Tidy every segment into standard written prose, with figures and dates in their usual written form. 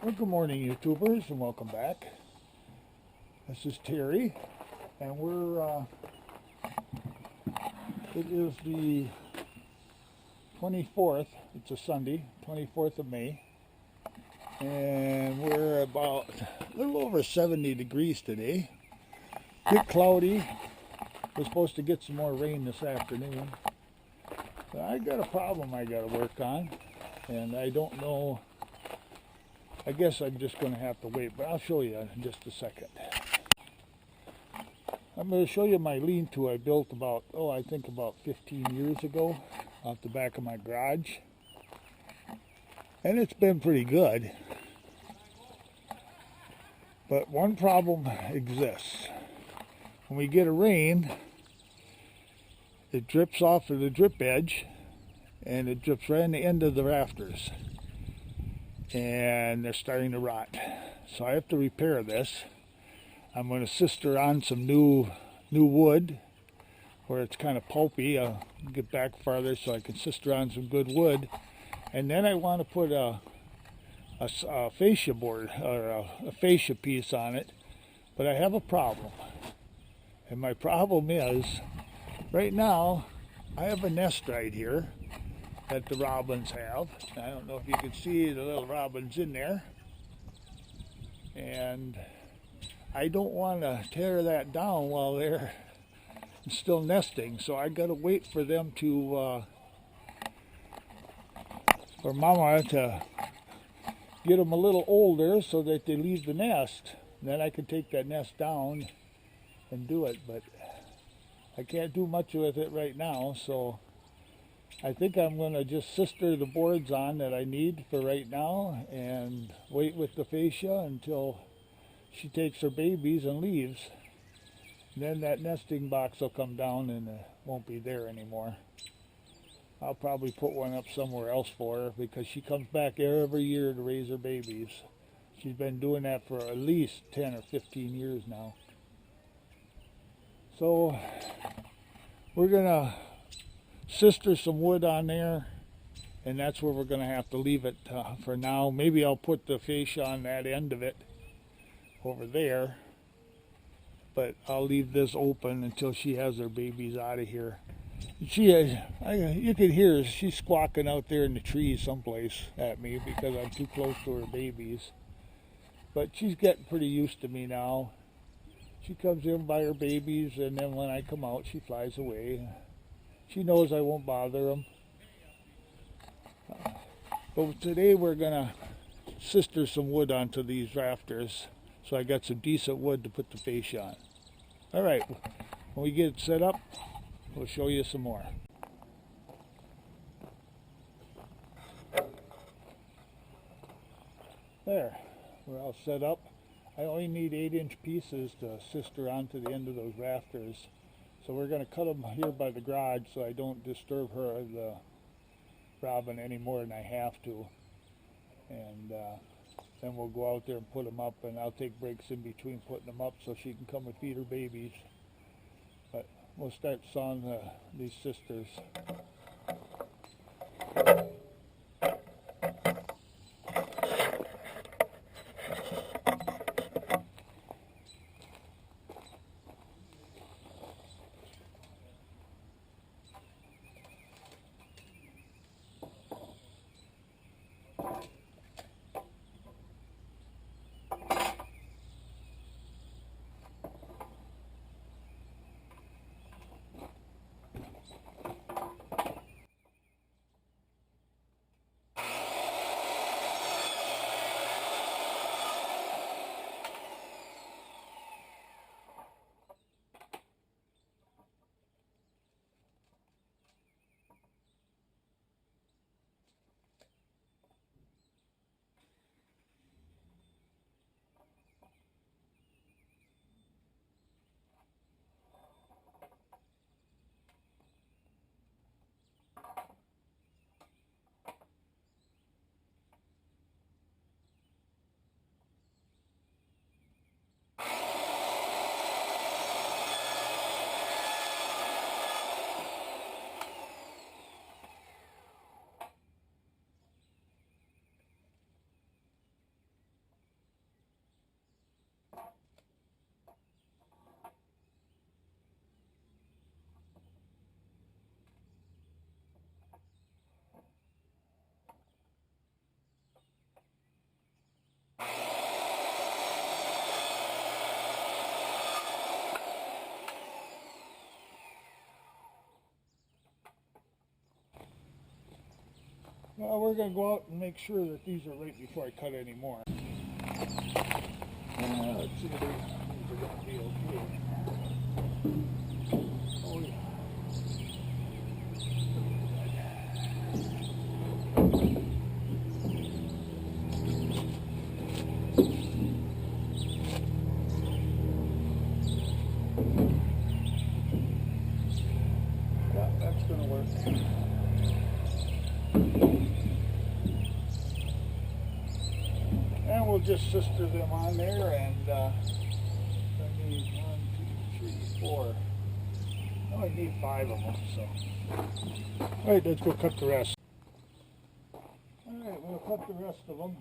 Well, good morning, YouTubers, and welcome back. This is Terry, and it is the 24th, it's a Sunday, 24th of May, and we're about a little over 70 degrees today. A bit cloudy. We're supposed to get some more rain this afternoon. But I got a problem I got to work on, and I don't know. I guess I'm just going to have to wait, but I'll show you in just a second. I'm going to show you my lean-to I built about 15 years ago off the back of my garage. And it's been pretty good. But one problem exists. When we get a rain, it drips off of the drip edge, and it drips right on the end of the rafters. And they're starting to rot. So I have to repair this. I'm going to sister on some new wood where it's kind of pulpy. I'll get back farther so I can sister on some good wood. And then I want to put a fascia board or a fascia piece on it. But I have a problem. And my problem is, right now, I have a nest right here that the robins have. I don't know if you can see the little robins in there. And I don't want to tear that down while they're still nesting. So I got to wait for them to, for Mama to get them a little older so that they leave the nest. And then I can take that nest down and do it. But I can't do much with it right now, so I think I'm going to just sister the boards on that I need for right now and wait with the fascia until she takes her babies and leaves. And then that nesting box will come down and it won't be there anymore. I'll probably put one up somewhere else for her because she comes back every year to raise her babies. She's been doing that for at least 10 or 15 years now. So we're going to sister some wood on there, and that's where we're going to have to leave it for now. Maybe I'll put the fascia on that end of it over there, but I'll leave this open until she has her babies out of here. You can hear she's squawking out there in the trees someplace at me because I'm too close to her babies. But she's getting pretty used to me now. She comes in by her babies, and then when I come out, she flies away. She knows I won't bother them. But today we're going to sister some wood onto these rafters. So I got some decent wood to put the fascia on. All right, when we get it set up, we'll show you some more. There, we're all set up. I only need 8-inch pieces to sister onto the end of those rafters. So we're going to cut them here by the garage so I don't disturb her, the robin, any more than I have to. And then we'll go out there and put them up, and I'll take breaks in between putting them up so she can come and feed her babies. But we'll start sawing these sisters. Well, we're going to go out and make sure that these are right before I cut any more. Let's see if these are going to be okay. Oh, yeah. Yeah, that's going to work. And we'll just sister them on there, and I need 1, 2, 3, 4. Oh, I need 5 of them, so. Alright, let's go cut the rest. Alright, we'll cut the rest of them.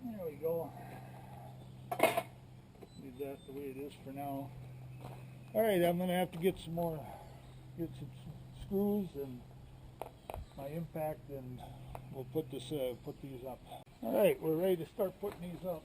There we go. Leave that the way it is for now. Alright, I'm going to have to get some screws and my impact, and we'll put these up. Alright, we're ready to start putting these up.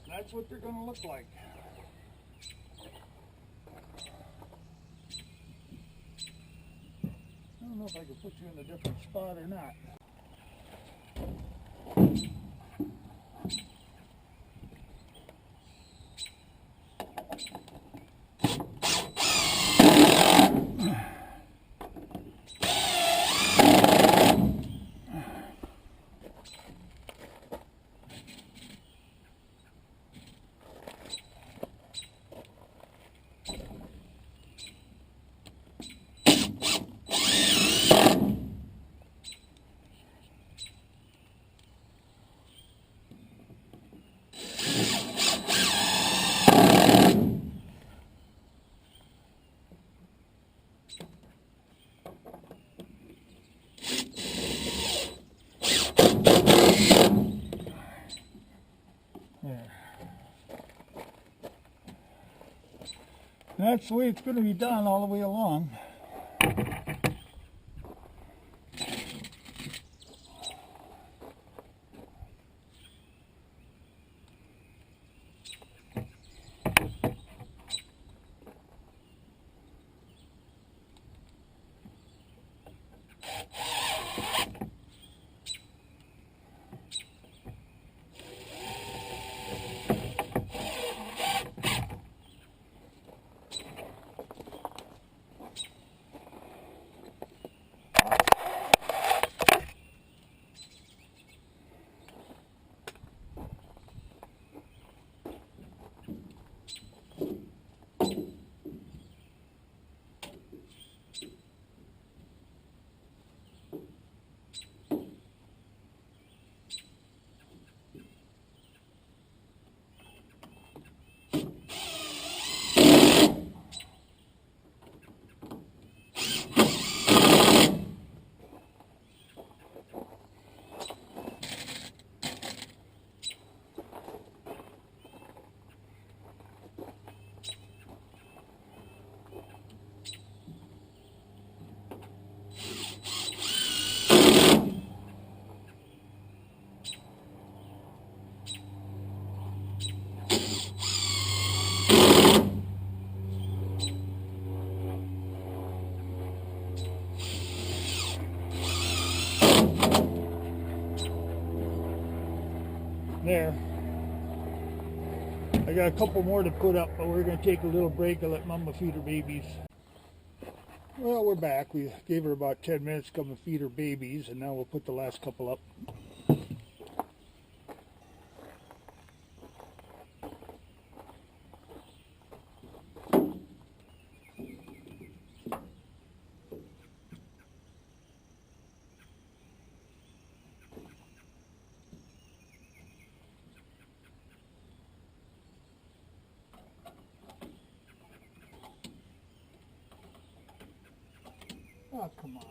That's what they're going to look like. I don't know if I can put you in a different spot or not. That's the way it's going to be done all the way along. there. I got a couple more to put up, but we're going to take a little break and let Mama feed her babies. Well, we're back. We gave her about 10 minutes to come and feed her babies, and now we'll put the last couple up. Oh, come on.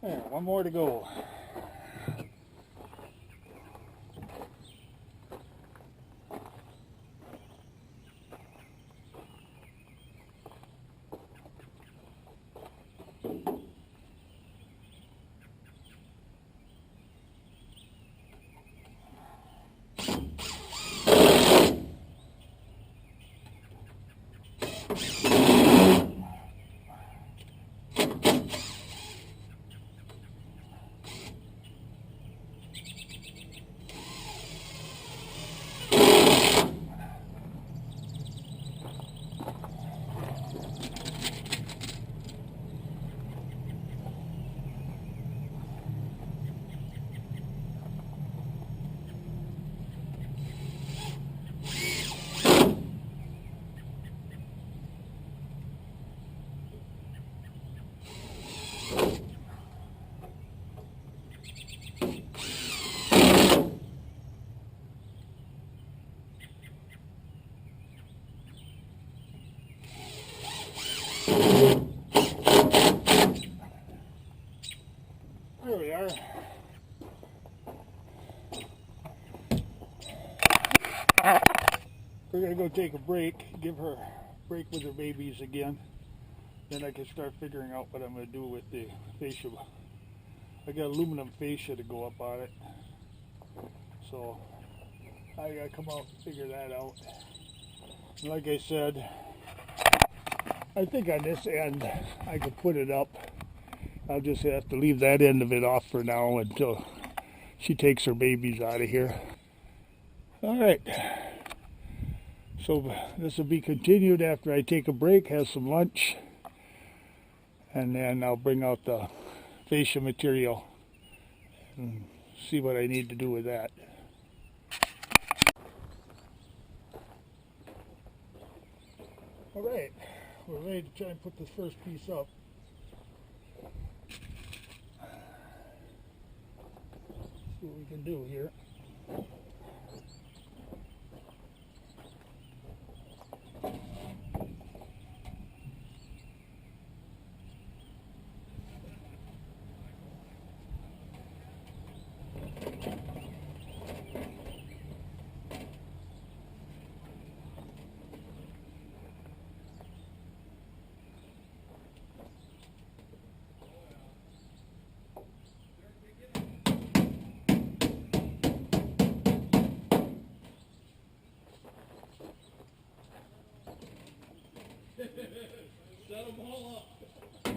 There, one more to go. There we are. We're going to go take a break, give her a break with her babies again. Then I can start figuring out what I'm going to do with the fascia. I got aluminum fascia to go up on it. So I got to come out and figure that out. And like I said, I think on this end I could put it up. I'll just have to leave that end of it off for now until she takes her babies out of here. All right. So this will be continued after I take a break, have some lunch, and then I'll bring out the fascia material and see what I need to do with that. All right, we're ready to try and put this first piece up. See what we can do here. Set them all up. You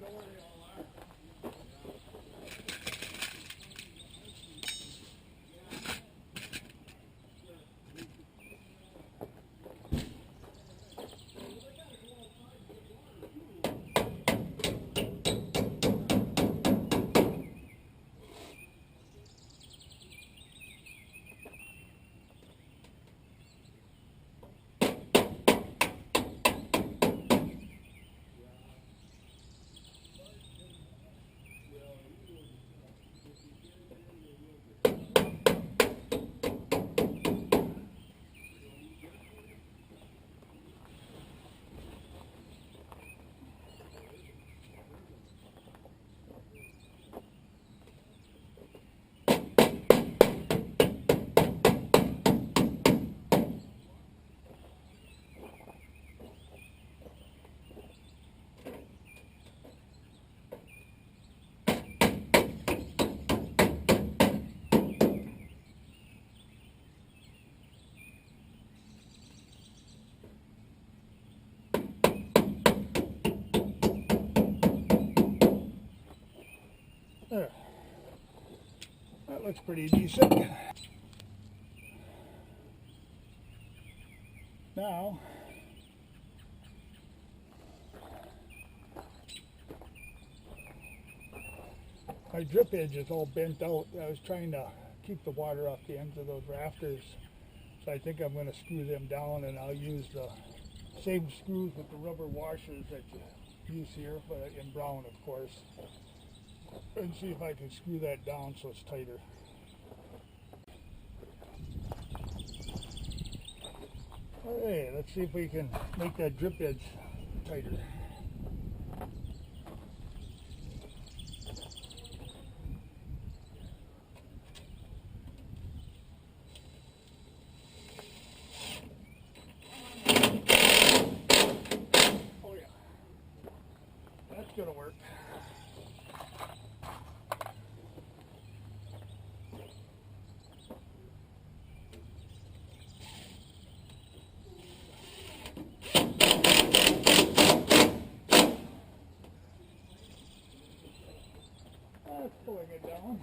know where they all are. looks pretty decent. Now, my drip edge is all bent out. I was trying to keep the water off the ends of those rafters. So I think I'm going to screw them down, and I'll use the same screws with the rubber washers that you use here, but in brown, of course. And see if I can screw that down so it's tighter. Alright, let's see if we can make that drip edge tighter. Oh yeah, that's gonna work. Pulling it down.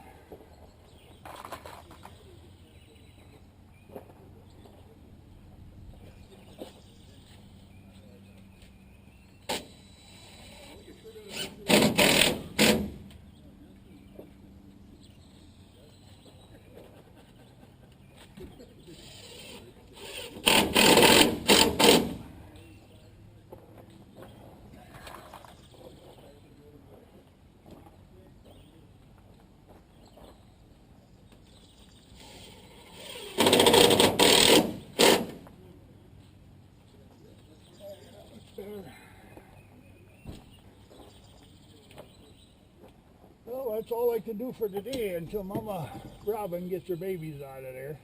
Well, that's all I can do for today until Mama Robin gets her babies out of there.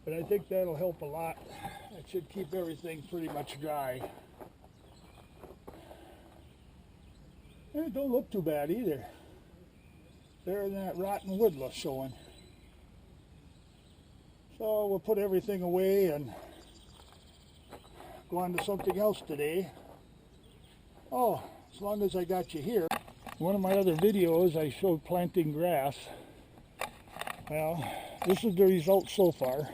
But I think that'll help a lot. That should keep everything pretty much dry. And it don't look too bad either. Better than that rotten wood was showing. So we'll put everything away and go on to something else today. Oh, as long as I got you here. One of my other videos I showed planting grass. Well, this is the result so far.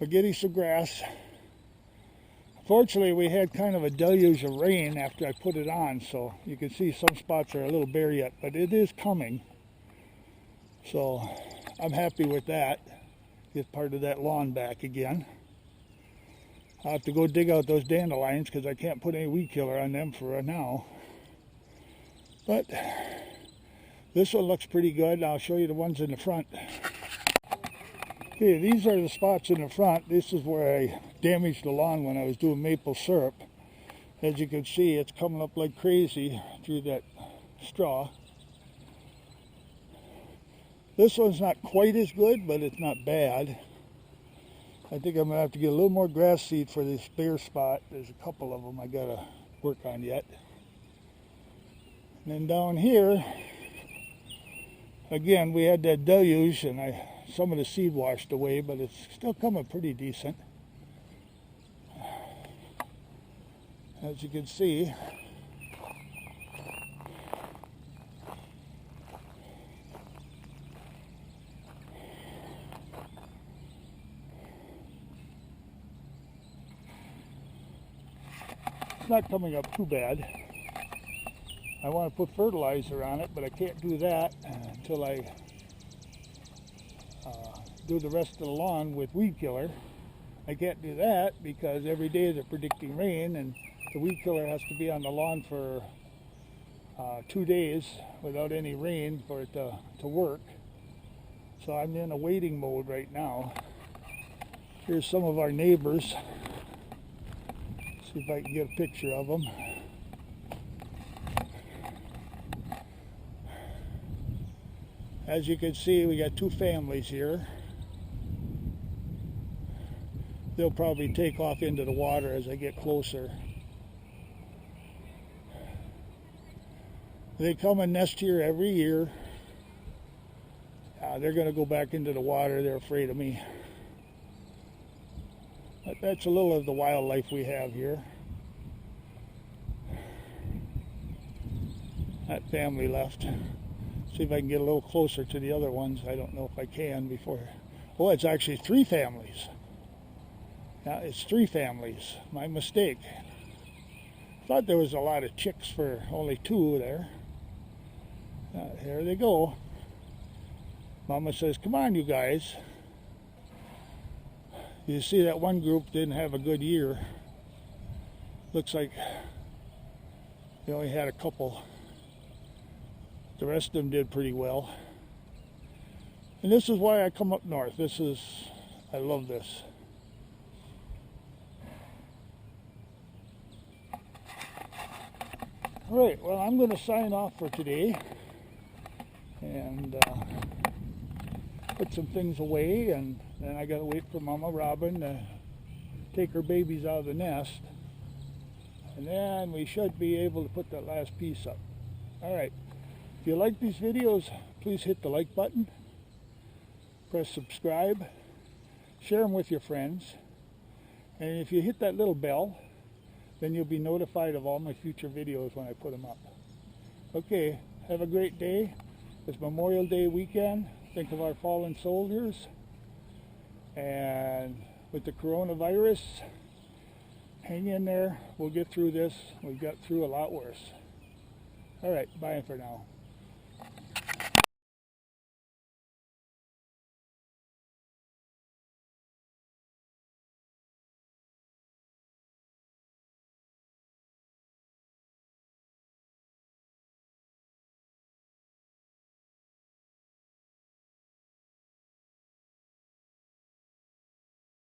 We're getting some grass. Fortunately, we had kind of a deluge of rain after I put it on, so you can see some spots are a little bare yet, but it is coming. So I'm happy with that. Get part of that lawn back again. I'll have to go dig out those dandelions because I can't put any weed killer on them for now. But this one looks pretty good. I'll show you the ones in the front. Okay, these are the spots in the front. This is where I damaged the lawn when I was doing maple syrup. As you can see, it's coming up like crazy through that straw. This one's not quite as good, but it's not bad. I think I'm going to have to get a little more grass seed for this bare spot. There's a couple of them I got to work on yet. And then down here, again, we had that deluge, and some of the seed washed away, but it's still coming pretty decent. As you can see, it's not coming up too bad. I want to put fertilizer on it, but I can't do that until I do the rest of the lawn with weed killer. I can't do that because every day they're predicting rain, and the weed killer has to be on the lawn for 2 days without any rain for it to work. So I'm in a waiting mode right now. Here's some of our neighbors. See if I can get a picture of them. As you can see, we got 2 families here. They'll probably take off into the water as I get closer. They come and nest here every year. They're going to go back into the water. They're afraid of me. But that's a little of the wildlife we have here. That family left. See if I can get a little closer to the other ones. I don't know if I can before. Oh, it's actually 3 families. Yeah, it's 3 families. My mistake. Thought there was a lot of chicks for only 2 there. Here they go. Mama says, come on, you guys. You see that one group didn't have a good year. Looks like they only had a couple. The rest of them did pretty well. And this is why I come up north. I love this. All right, well, I'm going to sign off for today and put some things away, and then I got to wait for Mama Robin to take her babies out of the nest, and then we should be able to put that last piece up. All right, if you like these videos, please hit the like button, press subscribe, share them with your friends, and if you hit that little bell, then you'll be notified of all my future videos when I put them up. Okay, have a great day. It's Memorial Day weekend. Think of our fallen soldiers. And with the coronavirus, hang in there. We'll get through this. We've got through a lot worse. All right, bye for now.